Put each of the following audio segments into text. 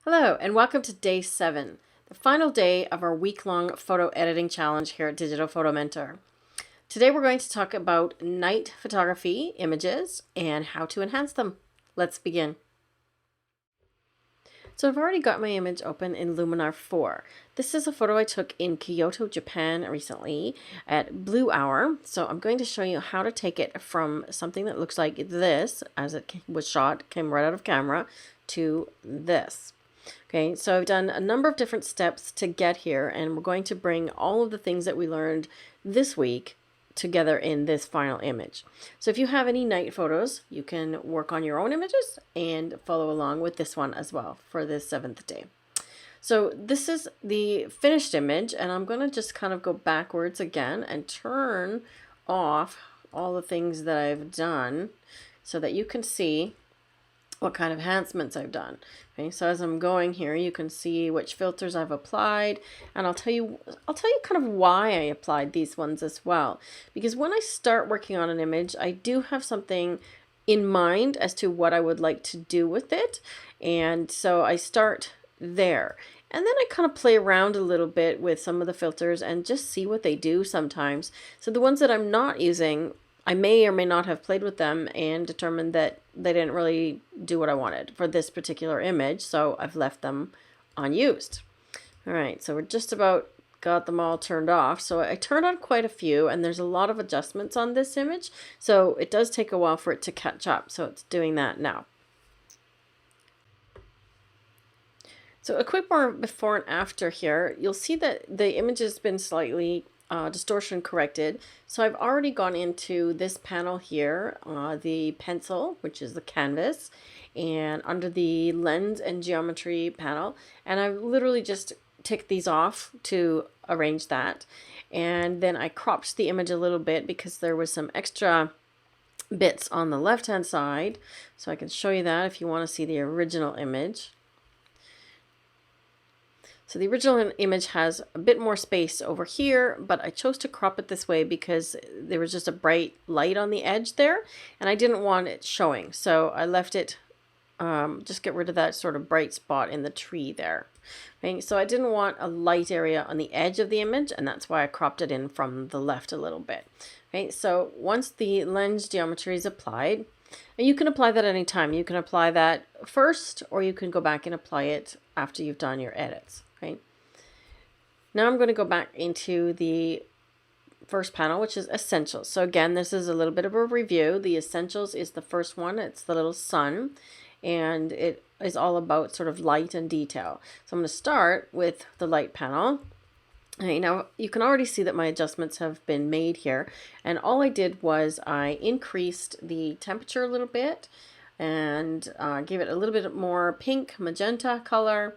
Hello, and welcome to day 7, the final day of our week-long photo editing challenge here at Digital Photo Mentor. Today we're going to talk about night photography images and how to enhance them. Let's begin. So I've already got my image open in Luminar 4. This is a photo I took in Kyoto, Japan recently at Blue Hour. So I'm going to show you how to take it from something that looks like this, as it was shot, came right out of camera, to this. Okay, so I've done a number of different steps to get here, and we're going to bring all of the things that we learned this week together in this final image. So if you have any night photos, you can work on your own images and follow along with this one as well for this 7th day. So this is the finished image, and I'm going to just kind of go backwards again and turn off all the things that I've done so that you can see what kind of enhancements I've done. Okay, so as I'm going here, you can see which filters I've applied, and I'll tell you kind of why I applied these ones as well. Because when I start working on an image, I do have something in mind as to what I would like to do with it, and so I start there. And then I kind of play around a little bit with some of the filters and just see what they do sometimes. So the ones that I'm not using, I may or may not have played with them and determined that they didn't really do what I wanted for this particular image, so I've left them unused. All right, so we're just about got them all turned off. So I turned on quite a few, and there's a lot of adjustments on this image, so it does take a while for it to catch up, so it's doing that now. So a quick more before and after here, you'll see that the image has been slightly distortion corrected. So I've already gone into this panel here, the pencil, which is the canvas, and under the lens and geometry panel, and I've literally just ticked these off to arrange that. And then I cropped the image a little bit because there was some extra bits on the left hand side, so I can show you that if you want to see the original image. So the original image has a bit more space over here, but I chose to crop it this way because there was just a bright light on the edge there, and I didn't want it showing. So I left it, just get rid of that sort of bright spot in the tree there. Okay, so I didn't want a light area on the edge of the image, and that's why I cropped it in from the left a little bit. Okay, so once the lens geometry is applied, and you can apply that anytime. You can apply that first, or you can go back and apply it after you've done your edits. Okay. Now I'm going to go back into the first panel, which is essentials. So again, this is a little bit of a review. The essentials is the first one. It's the little sun, and it is all about sort of light and detail. So I'm going to start with the light panel. Okay, now you can already see that my adjustments have been made here, and all I did was I increased the temperature a little bit and gave it a little bit more pink magenta color.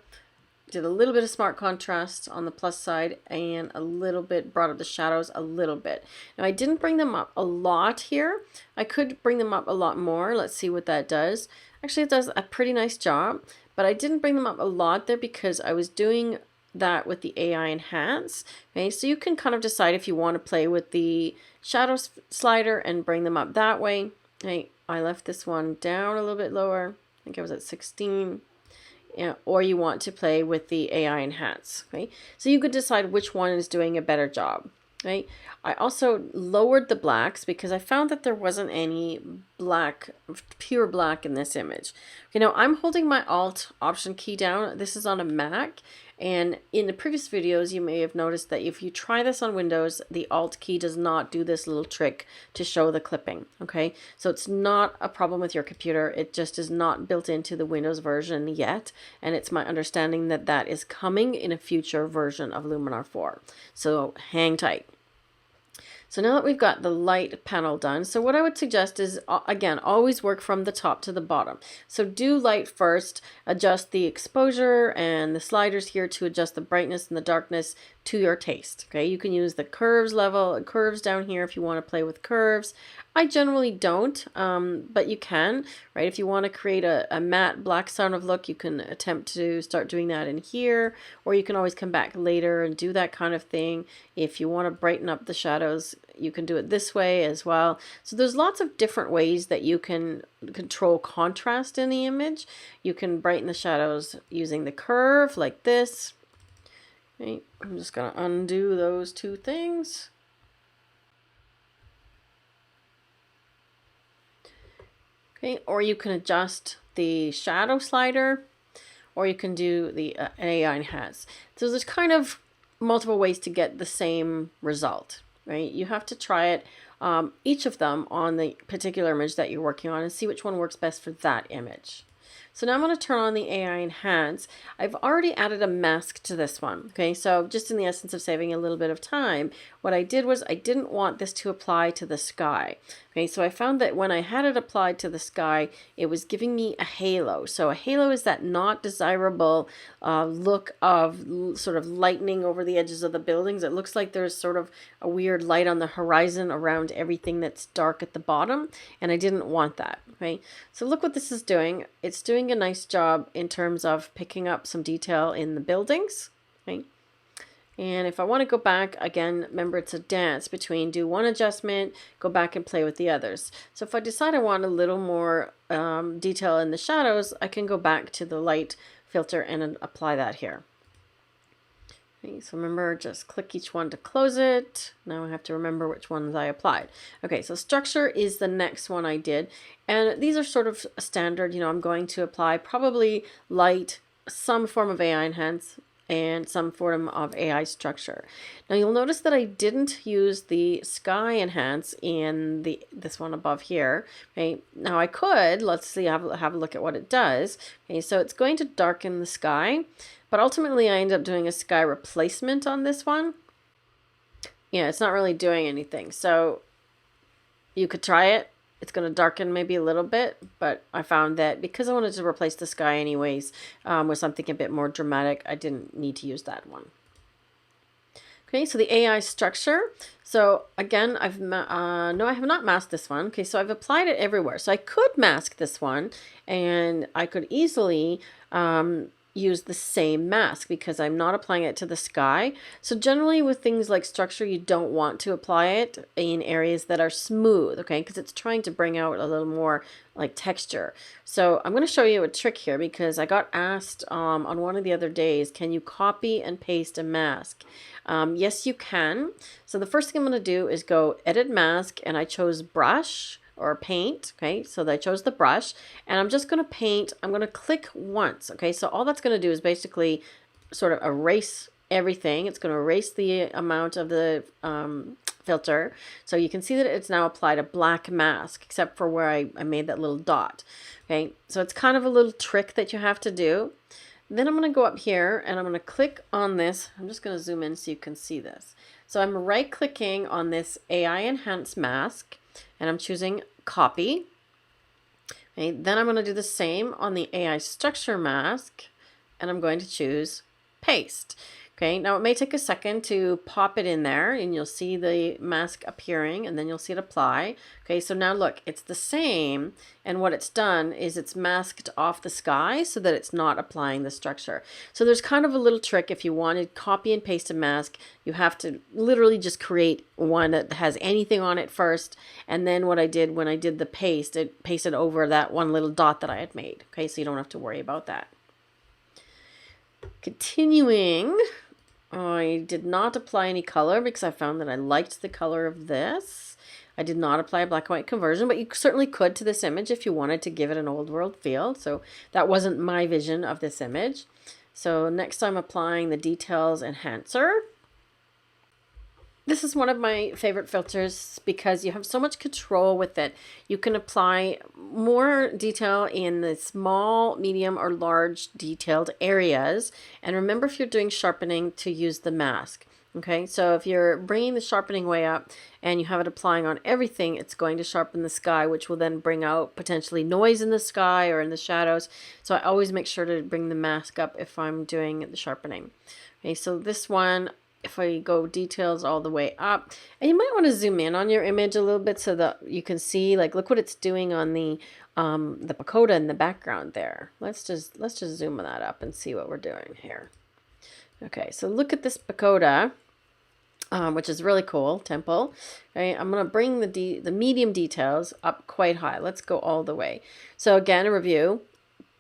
Did a little bit of smart contrast on the plus side, and a little bit brought up the shadows a little bit. Now I didn't bring them up a lot here. I could bring them up a lot more. Let's see what that does. Actually, it does a pretty nice job, but I didn't bring them up a lot there because I was doing that with the AI enhance. Okay, so you can kind of decide if you want to play with the shadows slider and bring them up that way. Okay, I left this one down a little bit lower. I think I was at 16. Yeah, or you want to play with the AI enhance. Okay, so you could decide which one is doing a better job. Right. I also lowered the blacks because I found that there wasn't any black, pure black in this image. Okay, now I'm holding my Alt Option key down. This is on a Mac, and in the previous videos you may have noticed that if you try this on Windows, the Alt key does not do this little trick to show the clipping. Okay, so it's not a problem with your computer. It just is not built into the Windows version yet, and it's my understanding that that is coming in a future version of Luminar 4. So hang tight. So now that we've got the light panel done, so what I would suggest is, again, always work from the top to the bottom. So do light first, adjust the exposure and the sliders here to adjust the brightness and the darkness to your taste. Okay, you can use the curves level, curves down here if you want to play with curves. I generally don't, but you can, right? If you want to create a matte black sort of look, you can attempt to start doing that in here, or you can always come back later and do that kind of thing. If you want to brighten up the shadows, you can do it this way as well. So there's lots of different ways that you can control contrast in the image. You can brighten the shadows using the curve like this. Okay, I'm just going to undo those two things. Okay, or you can adjust the shadow slider, or you can do the AI enhance. So there's kind of multiple ways to get the same result, right? You have to try it, each of them on the particular image that you're working on, and see which one works best for that image. So now I'm going to turn on the AI Enhance. I've already added a mask to this one. Okay, so just in the essence of saving a little bit of time, what I did was I didn't want this to apply to the sky. Okay, so I found that when I had it applied to the sky, it was giving me a halo. So a halo is that not desirable look of sort of lightning over the edges of the buildings. It looks like there's sort of a weird light on the horizon around everything that's dark at the bottom, and I didn't want that. Okay, so look what this is doing. It's doing a nice job in terms of picking up some detail in the buildings. Okay. And if I want to go back, again, remember it's a dance between do one adjustment, go back and play with the others. So if I decide I want a little more detail in the shadows, I can go back to the light filter and apply that here. Okay, so remember, just click each one to close it. Now I have to remember which ones I applied. Okay, so structure is the next one I did. And these are sort of standard. You know, I'm going to apply probably light, some form of AI enhance, and some form of AI structure. Now you'll notice that I didn't use the sky enhance in this one above here. Okay, now I could, let's see, have a look at what it does. Okay, so it's going to darken the sky, but ultimately I end up doing a sky replacement on this one. Yeah, it's not really doing anything. So you could try it. It's going to darken maybe a little bit, but I found that because I wanted to replace the sky anyways with something a bit more dramatic, I didn't need to use that one. Okay, so the AI structure. So again, I have not masked this one. Okay, so I've applied it everywhere. So I could mask this one, and I could easily use the same mask because I'm not applying it to the sky. So generally with things like structure, you don't want to apply it in areas that are smooth, okay, because it's trying to bring out a little more like texture. So I'm going to show you a trick here because I got asked on one of the other days, can you copy and paste a mask? Yes, you can. So the first thing I'm going to do is go edit mask, and I chose brush or paint. Okay, so I chose the brush, and I'm just going to paint. I'm going to click once. Okay, so all that's going to do is basically sort of erase everything. It's going to erase the amount of the filter. So you can see that it's now applied a black mask, except for where I made that little dot. Okay, so it's kind of a little trick that you have to do. Then I'm going to go up here and I'm going to click on this. I'm just going to zoom in so you can see this. So I'm right clicking on this AI Enhance mask, and I'm choosing copy. Okay, then I'm going to do the same on the AI structure mask, and I'm going to choose paste. Okay, now it may take a second to pop it in there, and you'll see the mask appearing, and then you'll see it apply. Okay, so now look, it's the same, and what it's done is it's masked off the sky so that it's not applying the structure. So there's kind of a little trick. If you want to copy and paste a mask, you have to literally just create one that has anything on it first, and then what I did when I did the paste, it pasted over that one little dot that I had made. Okay, so you don't have to worry about that. Continuing, I did not apply any color because I found that I liked the color of this. I did not apply a black and white conversion, but you certainly could to this image if you wanted to give it an old world feel. So that wasn't my vision of this image. So next I'm applying the details enhancer. This is one of my favorite filters because you have so much control with it. You can apply more detail in the small, medium, or large detailed areas. And remember, if you're doing sharpening, to use the mask. Okay, so if you're bringing the sharpening way up and you have it applying on everything, it's going to sharpen the sky, which will then bring out potentially noise in the sky or in the shadows. So I always make sure to bring the mask up if I'm doing the sharpening. Okay, so this one, if I go details all the way up, and you might want to zoom in on your image a little bit so that you can see, like, look what it's doing on the pagoda in the background there. Let's just zoom that up and see what we're doing here. Okay, so look at this pagoda, which is really cool, temple. Okay, I'm going to bring the medium details up quite high. Let's go all the way. So again, a review.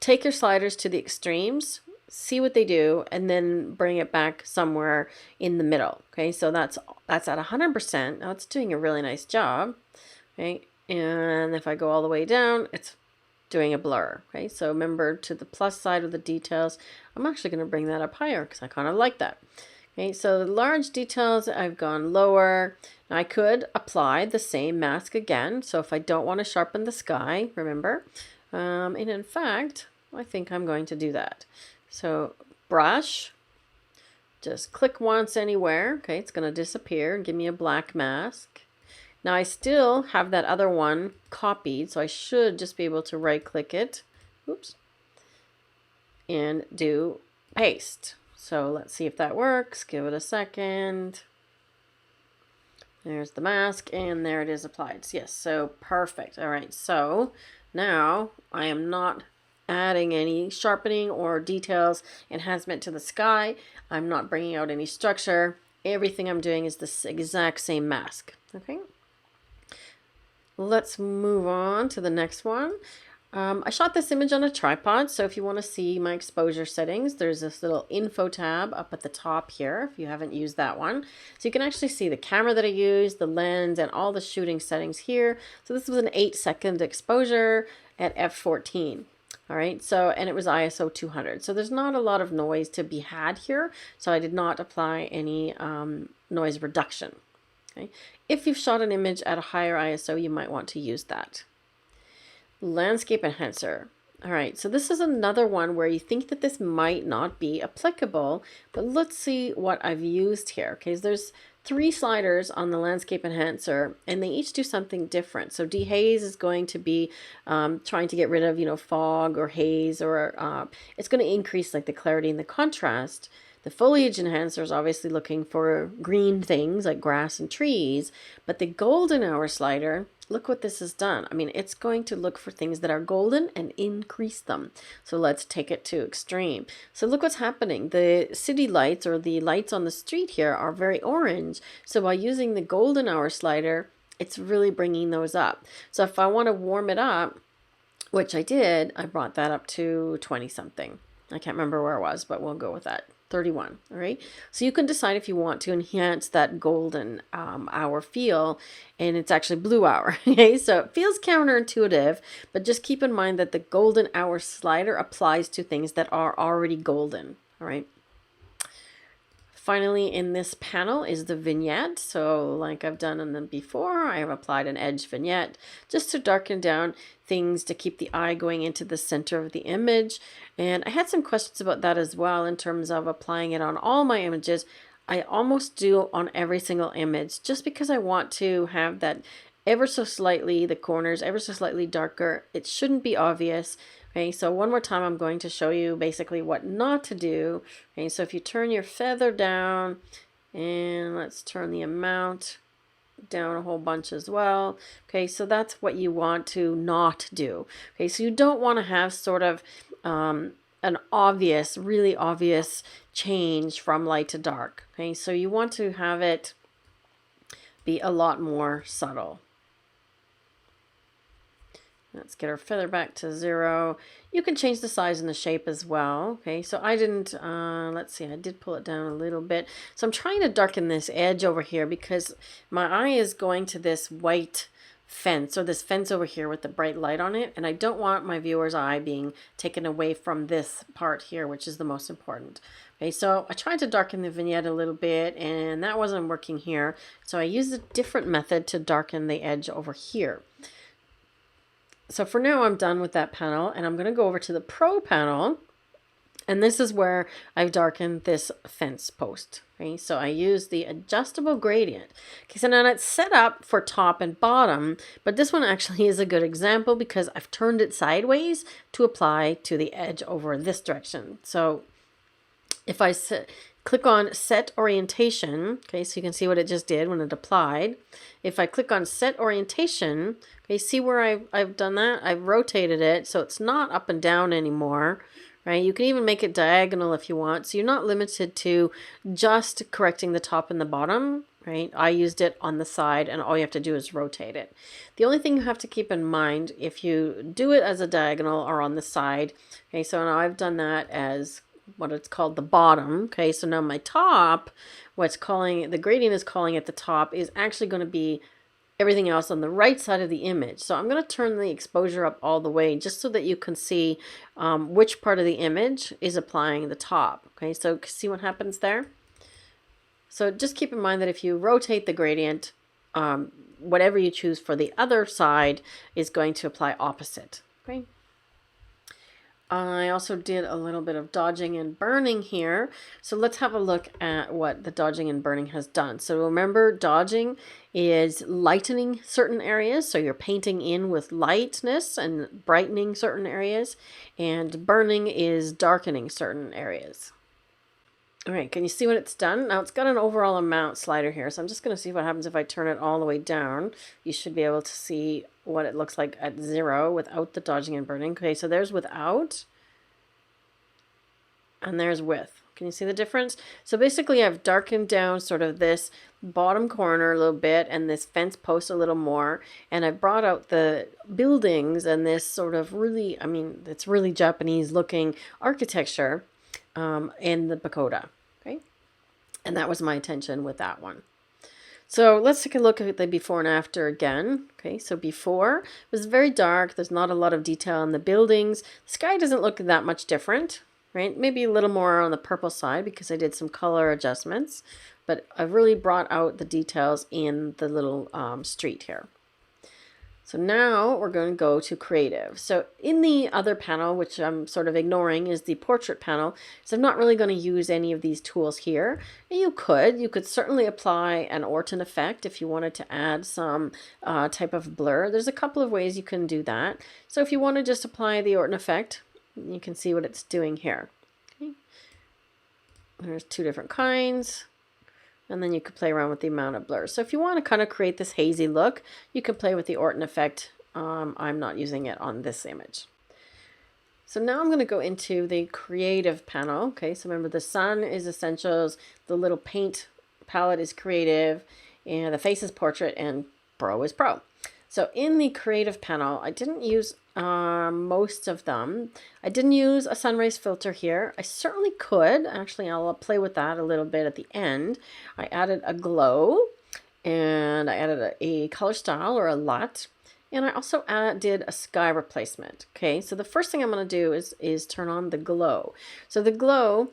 Take your sliders to the extremes, see what they do, and then bring it back somewhere in the middle. Okay, so that's at 100%. Now it's doing a really nice job. Okay, and if I go all the way down, it's doing a blur. Okay, so remember, to the plus side of the details, I'm actually going to bring that up higher because I kind of like that. Okay, so the large details, I've gone lower. Now I could apply the same mask again. So if I don't want to sharpen the sky, remember, and in fact, I think I'm going to do that. So brush, just click once anywhere. Okay, it's going to disappear and give me a black mask. Now I still have that other one copied, so I should just be able to right click it. Oops. And do paste. So let's see if that works. Give it a second. There's the mask, and there it is applied. Yes, so perfect. All right, so now I am not adding any sharpening or details enhancement to the sky. I'm not bringing out any structure. Everything I'm doing is this exact same mask. Okay, let's move on to the next one. I shot this image on a tripod, so if you want to see my exposure settings, there's this little info tab up at the top here if you haven't used that one. So you can actually see the camera that I used, the lens, and all the shooting settings here. So this was an 8-second exposure at f14. All right, so, and it was ISO 200. So there's not a lot of noise to be had here. So I did not apply any noise reduction. Okay, if you've shot an image at a higher ISO, you might want to use that. Landscape enhancer. All right, so this is another one where you think that this might not be applicable, but let's see what I've used here. Okay, so there's 3 sliders on the landscape enhancer, and they each do something different. So dehaze is going to be trying to get rid of, fog or haze, or it's going to increase like the clarity and the contrast. The foliage enhancer is obviously looking for green things like grass and trees, but the golden hour slider, look what this has done. I mean, it's going to look for things that are golden and increase them. So let's take it to extreme. So look what's happening. The city lights, or the lights on the street here, are very orange. So by using the golden hour slider, it's really bringing those up. So if I want to warm it up, which I did, I brought that up to 20 something. I can't remember where it was, but we'll go with that. 31. All right, so you can decide if you want to enhance that golden hour feel, and it's actually blue hour. Okay, so it feels counterintuitive, but just keep in mind that the golden hour slider applies to things that are already golden. All right, finally in this panel is the vignette. So like I've done in them before, I have applied an edge vignette just to darken down things to keep the eye going into the center of the image. And I had some questions about that as well in terms of applying it on all my images. I almost do on every single image just because I want to have that ever so slightly, the corners ever so slightly darker. It shouldn't be obvious. Okay, so one more time I'm going to show you basically what not to do. Okay, so if you turn your feather down, and let's turn the amount down a whole bunch as well. Okay, so that's what you want to not do. Okay, so you don't want to have sort of an obvious, really obvious change from light to dark. Okay, so you want to have it be a lot more subtle. Let's get our feather back to 0. You can change the size and the shape as well. Okay, so I didn't, let's see, I did pull it down a little bit. So I'm trying to darken this edge over here because my eye is going to this white fence, or this fence over here with the bright light on it, and I don't want my viewer's eye being taken away from this part here, which is the most important. Okay, so I tried to darken the vignette a little bit, and that wasn't working here. So I used a different method to darken the edge over here. So for now, I'm done with that panel, and I'm going to go over to the Pro panel, and this is where I've darkened this fence post. Okay, so I use the adjustable gradient. Okay, so now it's set up for top and bottom, but this one actually is a good example because I've turned it sideways to apply to the edge over this direction. So if I click on set orientation, okay, so you can see what it just did when it applied. If I click on set orientation, okay, see where I've done that? I've rotated it so it's not up and down anymore, right? You can even make it diagonal if you want. So you're not limited to just correcting the top and the bottom, right? I used it on the side and all you have to do is rotate it. The only thing you have to keep in mind if you do it as a diagonal or on the side, okay, so now I've done that as what it's called the bottom. Okay, so now my top, the gradient is calling at the top, is actually going to be everything else on the right side of the image. So I'm going to turn the exposure up all the way just so that you can see which part of the image is applying the top. Okay, so see what happens there? So just keep in mind that if you rotate the gradient, whatever you choose for the other side is going to apply opposite. Okay. I also did a little bit of dodging and burning here. So let's have a look at what the dodging and burning has done. So remember, dodging is lightening certain areas. So you're painting in with lightness and brightening certain areas. And burning is darkening certain areas. All right, can you see what it's done? Now it's got an overall amount slider here. So I'm just going to see what happens if I turn it all the way down. You should be able to see what it looks like at 0 without the dodging and burning. Okay, so there's without and there's with. Can you see the difference? So basically I've darkened down sort of this bottom corner a little bit and this fence post a little more, and I brought out the buildings and this sort of really, I mean, it's really Japanese looking architecture in the pagoda. Okay, and that was my intention with that one. So let's take a look at the before and after again. Okay, so before it was very dark. There's not a lot of detail on the buildings. The sky doesn't look that much different, right? Maybe a little more on the purple side because I did some color adjustments, but I've really brought out the details in the little street here. So now we're going to go to creative. So in the other panel, which I'm sort of ignoring, is the portrait panel. So I'm not really going to use any of these tools here. And you could certainly apply an Orton effect if you wanted to add some type of blur. There's a couple of ways you can do that. So if you want to just apply the Orton effect, you can see what it's doing here. Okay. There's two different kinds. And then you could play around with the amount of blur. So if you want to kind of create this hazy look, you can play with the Orton effect. I'm not using it on this image. So now I'm going to go into the creative panel. Okay, so remember the sun is essentials, the little paint palette is creative, and the face is portrait, and pro is pro. So in the creative panel, I didn't use most of them. I didn't use a sunrays filter here. I certainly could. Actually, I'll play with that a little bit at the end. I added a glow, and I added a color style or a LUT, and I also did a sky replacement. Okay, so the first thing I'm going to do is turn on the glow. So the glow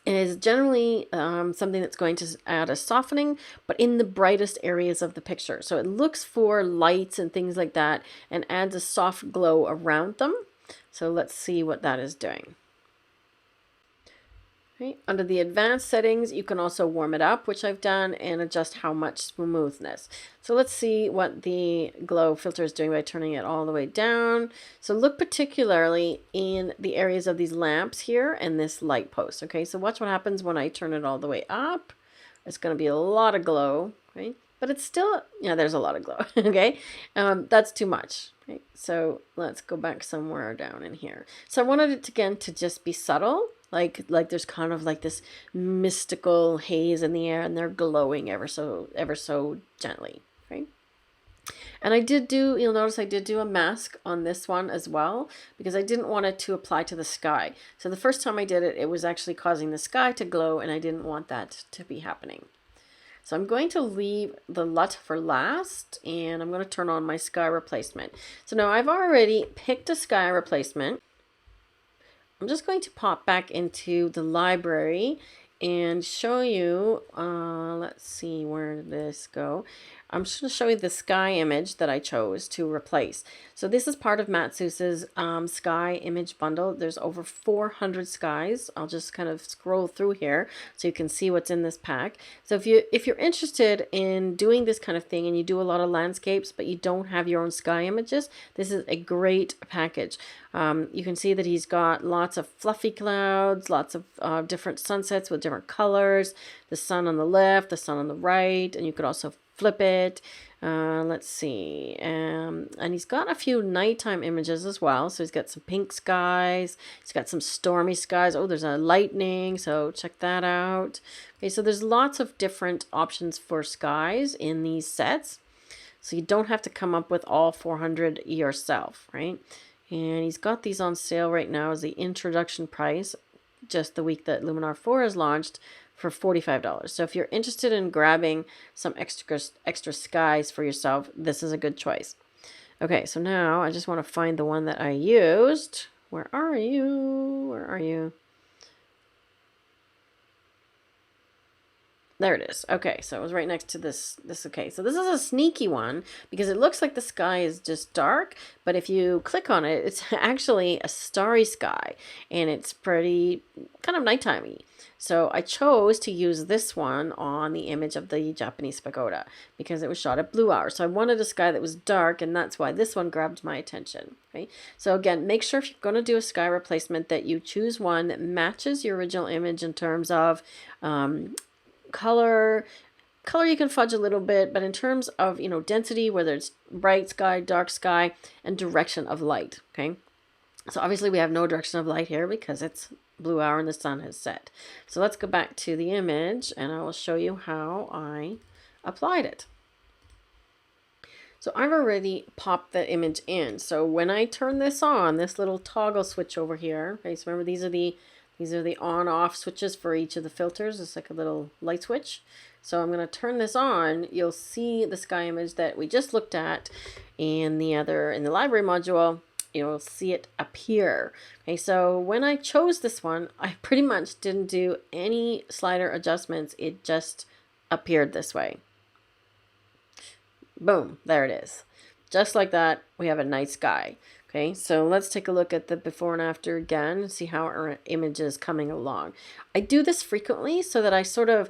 is generally something that's going to add a softening, but in the brightest areas of the picture. So it looks for lights and things like that and adds a soft glow around them. So let's see what that is doing. Okay. Under the advanced settings, you can also warm it up, which I've done, and adjust how much smoothness. So let's see what the glow filter is doing by turning it all the way down. So look particularly in the areas of these lamps here and this light post. Okay, so watch what happens when I turn it all the way up. It's going to be a lot of glow, right? But it's still, yeah, there's a lot of glow. Okay, that's too much. Okay, so let's go back somewhere down in here. So I wanted it again to just be subtle. Like there's kind of like this mystical haze in the air, and they're glowing ever so gently, right? And you'll notice I did do a mask on this one as well, because I didn't want it to apply to the sky. So the first time I did it, it was actually causing the sky to glow, and I didn't want that to be happening. So I'm going to leave the LUT for last, and I'm going to turn on my sky replacement. So now I've already picked a sky replacement. I'm just going to pop back into the library and show you, let's see, where did this go? I'm just going to show you the sky image that I chose to replace. So this is part of Matt Seuss's sky image bundle. There's over 400 skies. I'll just kind of scroll through here so you can see what's in this pack. So if you're interested in doing this kind of thing and you do a lot of landscapes but you don't have your own sky images, this is a great package. You can see that he's got lots of fluffy clouds, lots of different sunsets with different colors, the sun on the left, the sun on the right, and you could also flip it. Let's see. And he's got a few nighttime images as well. So he's got some pink skies. He's got some stormy skies. Oh, there's a lightning. So check that out. Okay, so there's lots of different options for skies in these sets. So you don't have to come up with all 400 yourself, right? And he's got these on sale right now as the introduction price, just the week that Luminar 4 is launched, for $45. So if you're interested in grabbing some extra skies for yourself, this is a good choice. Okay, so now I just want to find the one that I used. Where are you? Where are you? There it is. Okay, so it was right next to this. Okay, so this is a sneaky one because it looks like the sky is just dark, but if you click on it, it's actually a starry sky, and it's pretty kind of nighttimey. So I chose to use this one on the image of the Japanese pagoda because it was shot at blue hour. So I wanted a sky that was dark, and that's why this one grabbed my attention. Okay, so again, make sure if you're going to do a sky replacement that you choose one that matches your original image in terms of color you can fudge a little bit, but in terms of, density, whether it's bright sky, dark sky, and direction of light. Okay, so obviously we have no direction of light here because it's blue hour and the sun has set. So let's go back to the image and I will show you how I applied it. So I've already popped the image in. So when I turn this on, this little toggle switch over here, okay, so remember these are the on-off switches for each of the filters. It's like a little light switch. So I'm going to turn this on. You'll see the sky image that we just looked at in the library module. You'll see it appear. Okay, so when I chose this one, I pretty much didn't do any slider adjustments. It just appeared this way. Boom, there it is. Just like that, we have a night sky. Okay, so let's take a look at the before and after again and see how our image is coming along. I do this frequently so that I sort of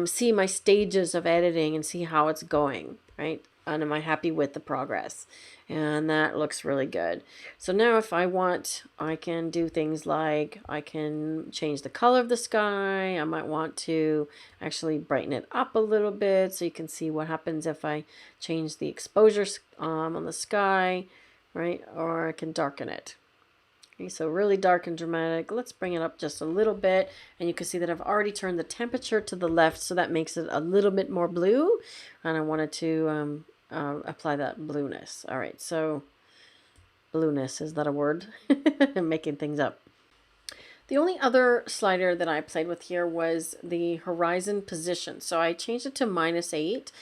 see my stages of editing and see how it's going, right? And am I happy with the progress? And that looks really good. So now if I want, I can do things like I can change the color of the sky. I might want to actually brighten it up a little bit so you can see what happens if I change the exposure on the sky. Right? Or I can darken it. Okay, so really dark and dramatic. Let's bring it up just a little bit. And you can see that I've already turned the temperature to the left, so that makes it a little bit more blue. And I wanted to apply that blueness. All right, so blueness, is that a word? I'm making things up. The only other slider that I played with here was the horizon position. So I changed it to -8.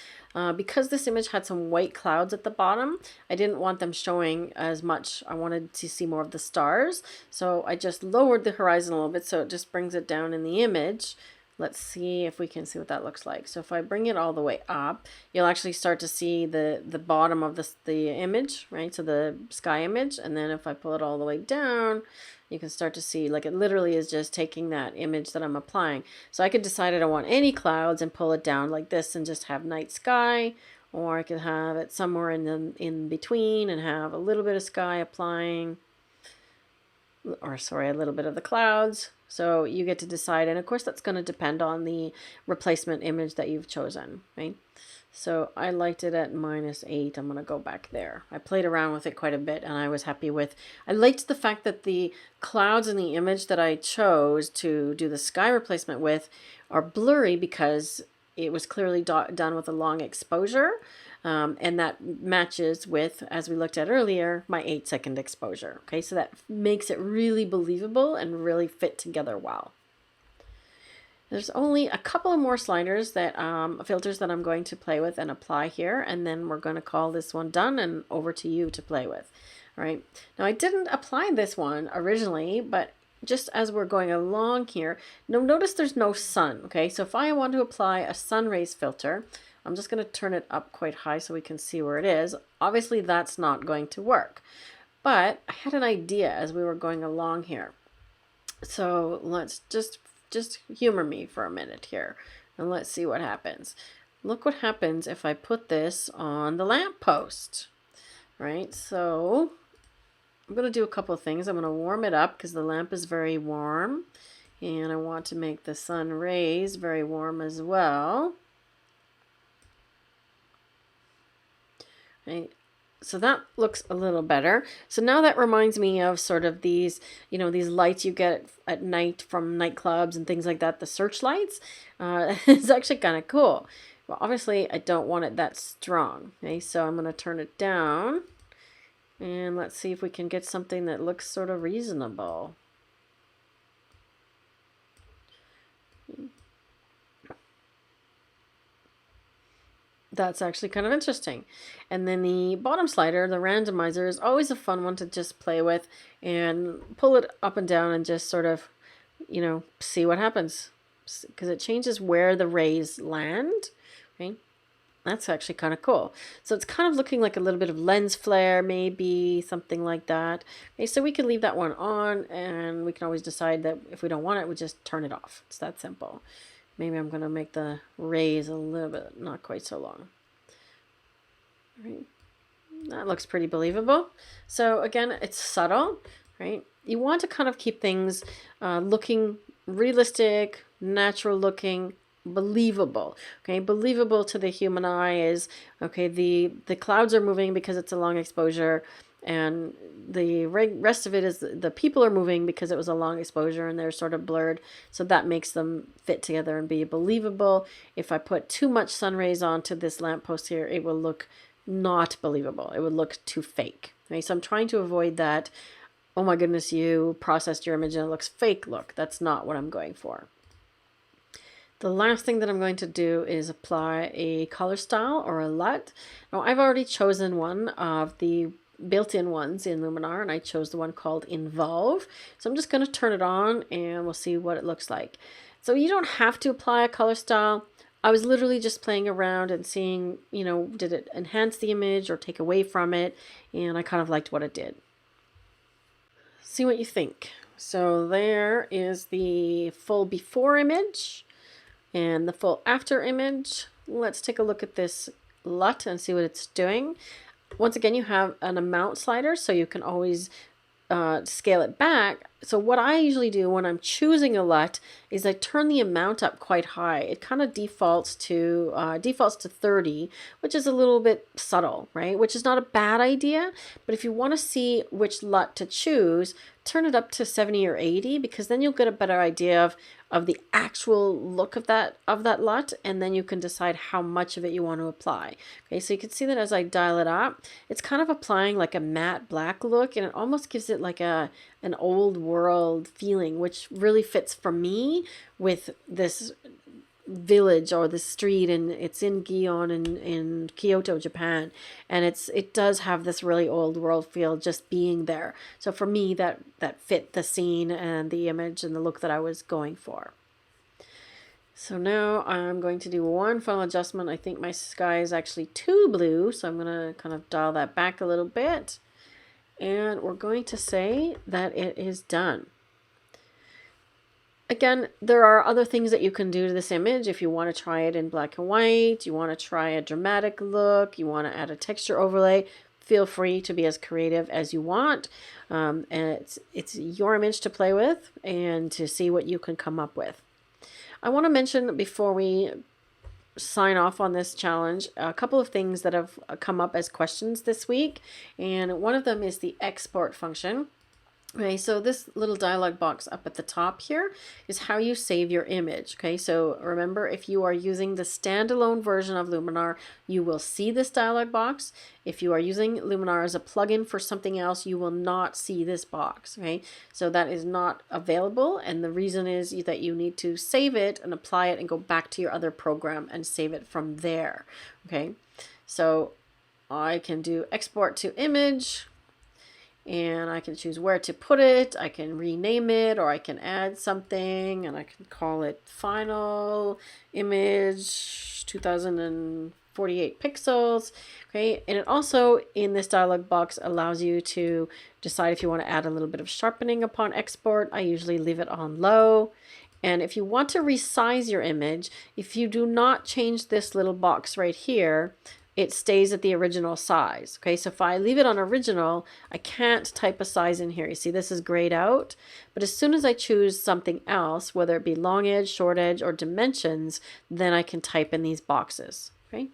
Because this image had some white clouds at the bottom, I didn't want them showing as much. I wanted to see more of the stars. So I just lowered the horizon a little bit so it just brings it down in the image. Let's see if we can see what that looks like. So if I bring it all the way up, you'll actually start to see the bottom of the image, right? So the sky image. And then if I pull it all the way down, you can start to see, like, it literally is just taking that image that I'm applying. So I could decide I don't want any clouds and pull it down like this and just have night sky, or I could have it somewhere in between and have a little bit of sky applying, or sorry, a little bit of the clouds. So you get to decide, and of course that's going to depend on the replacement image that you've chosen, right? So I liked it at -8. I'm going to go back there. I played around with it quite a bit and I was happy with. I liked the fact that the clouds in the image that I chose to do the sky replacement with are blurry because it was clearly done with a long exposure. And that matches with, as we looked at earlier, my 8-second exposure. Okay, so that makes it really believable and really fit together well. There's only a couple of more sliders that filters that I'm going to play with and apply here, and then we're going to call this one done and over to you to play with. All right. Now I didn't apply this one originally, but just as we're going along here, notice there's no sun. Okay, so if I want to apply a sun rays filter, I'm just going to turn it up quite high so we can see where it is. Obviously that's not going to work, but I had an idea as we were going along here. So let's just humor me for a minute here and let's see what happens. Look what happens if I put this on the lamppost, right? So I'm going to do a couple of things. I'm going to warm it up because the lamp is very warm. And I want to make the sun rays very warm as well. Right. So that looks a little better. So now that reminds me of sort of these, these lights you get at night from nightclubs and things like that, the searchlights. It's actually kind of cool. Well, obviously I don't want it that strong. Okay, so I'm going to turn it down. And let's see if we can get something that looks sort of reasonable. That's actually kind of interesting. And then the bottom slider, the randomizer, is always a fun one to just play with and pull it up and down and just sort of, see what happens. Because it changes where the rays land. Okay. That's actually kind of cool. So it's kind of looking like a little bit of lens flare, maybe something like that. Okay, so we can leave that one on, and we can always decide that if we don't want it, we just turn it off. It's that simple. Maybe I'm going to make the rays a little bit, not quite so long. Right. That looks pretty believable. So again, it's subtle, right? You want to kind of keep things looking realistic, natural looking, believable. Okay, believable to the human eye is, okay, the clouds are moving because it's a long exposure, and the rest of it is the people are moving because it was a long exposure and they're sort of blurred. So that makes them fit together and be believable. If I put too much sun rays onto this lamppost here, it will look not believable. It would look too fake. Okay, so I'm trying to avoid that, oh my goodness, you processed your image and it looks fake look. That's not what I'm going for. The last thing that I'm going to do is apply a color style or a LUT. Now I've already chosen one of the built-in ones in Luminar, and I chose the one called Involve. So I'm just going to turn it on and we'll see what it looks like. So you don't have to apply a color style. I was literally just playing around and seeing, did it enhance the image or take away from it, and I kind of liked what it did. See what you think. So there is the full before image and the full after image. Let's take a look at this LUT and see what it's doing. Once again, you have an amount slider, so you can always scale it back. So what I usually do when I'm choosing a LUT is I turn the amount up quite high. It kind of defaults to 30, which is a little bit subtle, right? Which is not a bad idea, but if you want to see which LUT to choose, turn it up to 70 or 80, because then you'll get a better idea of the actual look of that LUT, and then you can decide how much of it you want to apply. Okay, so you can see that as I dial it up, it's kind of applying like a matte black look, and it almost gives it like an old world feeling, which really fits for me with this village or the street, and it's in Gion in Kyoto, Japan, and it does have this really old world feel just being there. So for me, that fit the scene and the image and the look that I was going for. So now I'm going to do one final adjustment. I think my sky is actually too blue, so I'm going to kind of dial that back a little bit, and we're going to say that it is done. Again, there are other things that you can do to this image. If you want to try it in black and white, you want to try a dramatic look, you want to add a texture overlay, feel free to be as creative as you want. And it's your image to play with and to see what you can come up with. I want to mention before we sign off on this challenge a couple of things that have come up as questions this week. And one of them is the export function. Okay, so this little dialog box up at the top here is how you save your image. Okay, so remember, if you are using the standalone version of Luminar, you will see this dialog box. If you are using Luminar as a plugin for something else, you will not see this box. Okay, so that is not available, and the reason is that you need to save it and apply it and go back to your other program and save it from there. Okay, so I can do export to image, and I can choose where to put it. I can rename it, or I can add something, and I can call it final image 2048 pixels. Okay, and it also in this dialog box allows you to decide if you want to add a little bit of sharpening upon export. I usually leave it on low. And if you want to resize your image, if you do not change this little box right here, it stays at the original size. Okay, so if I leave it on original, I can't type a size in here. You see, this is grayed out. But as soon as I choose something else, whether it be long edge, short edge, or dimensions, then I can type in these boxes. Okay,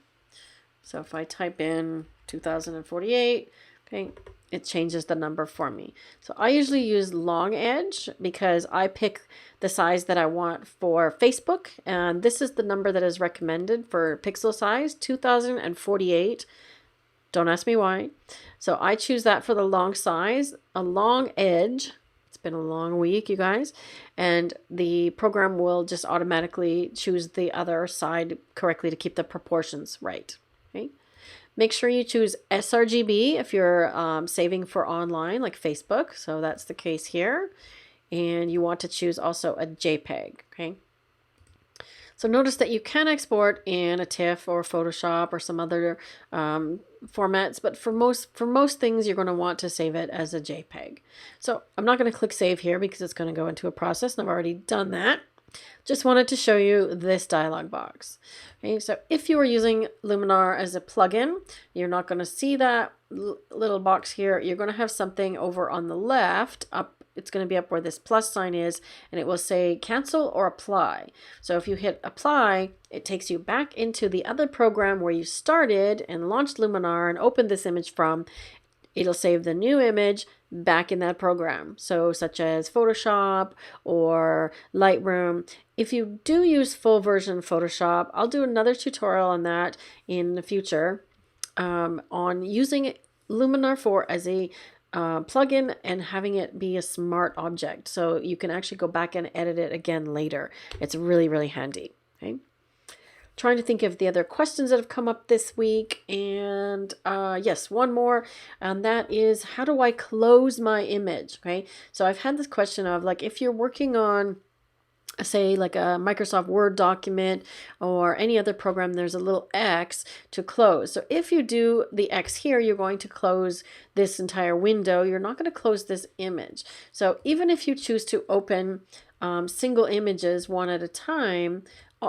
so if I type in 2048, okay, it changes the number for me. So I usually use long edge because I pick the size that I want for Facebook, and this is the number that is recommended for pixel size, 2048. Don't ask me why. So I choose that for the long size. A long edge, it's been a long week, you guys, and the program will just automatically choose the other side correctly to keep the proportions right. Okay. Make sure you choose sRGB if you're saving for online, like Facebook. So that's the case here. And you want to choose also a JPEG, okay? So notice that you can export in a TIFF or Photoshop or some other formats, but for most things, you're going to want to save it as a JPEG. So I'm not going to click Save here because it's going to go into a process, and I've already done that. Just wanted to show you this dialog box. Okay, so if you are using Luminar as a plugin, you're not going to see that little box here. You're going to have something over on the left up. It's going to be up where this plus sign is, and it will say cancel or apply. So if you hit apply, it takes you back into the other program where you started and launched Luminar and opened this image from. It'll save the new image back in that program. So such as Photoshop or Lightroom. If you do use full version Photoshop, I'll do another tutorial on that in the future on using Luminar 4 as a plugin and having it be a smart object. So you can actually go back and edit it again later. It's really, really handy. Okay. Trying to think of the other questions that have come up this week. And yes, one more. And that is, how do I close my image? Okay. So I've had this question of like, if you're working on say like a Microsoft Word document or any other program, there's a little X to close. So if you do the X here, you're going to close this entire window. You're not going to close this image. So even if you choose to open single images one at a time,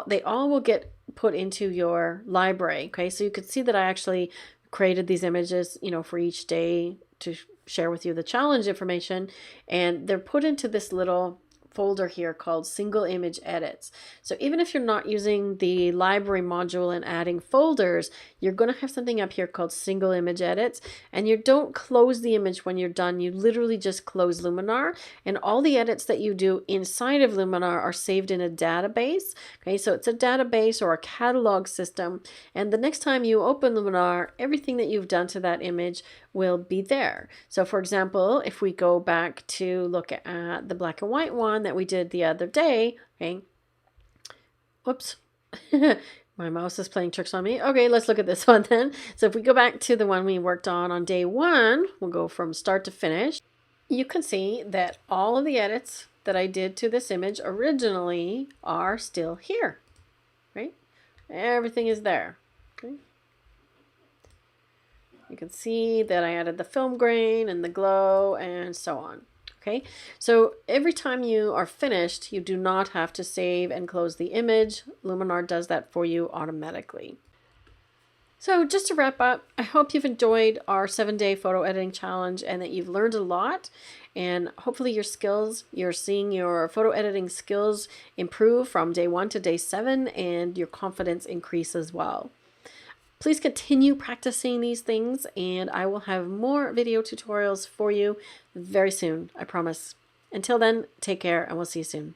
they all will get put into your library. Okay, so you could see that I actually created these images, you know, for each day to share with you the challenge information, and they're put into this little folder here called single image edits. So even if you're not using the library module and adding folders, you're going to have something up here called single image edits, and you don't close the image when you're done. You literally just close Luminar, and all the edits that you do inside of Luminar are saved in a database. Okay, so it's a database or a catalog system, and the next time you open Luminar, everything that you've done to that image will be there. So for example, if we go back to look at the black and white one that we did the other day, okay, whoops, my mouse is playing tricks on me. Okay, let's look at this one then. So if we go back to the one we worked on day one, we'll go from start to finish. You can see that all of the edits that I did to this image originally are still here, right? Everything is there, okay? You can see that I added the film grain and the glow and so on. Okay, so every time you are finished, you do not have to save and close the image. Luminar does that for you automatically. So just to wrap up, I hope you've enjoyed our 7-day photo editing challenge and that you've learned a lot. And hopefully your skills, you're seeing your photo editing skills improve from day 1 to day 7, and your confidence increase as well. Please continue practicing these things, and I will have more video tutorials for you very soon, I promise. Until then, take care, and we'll see you soon.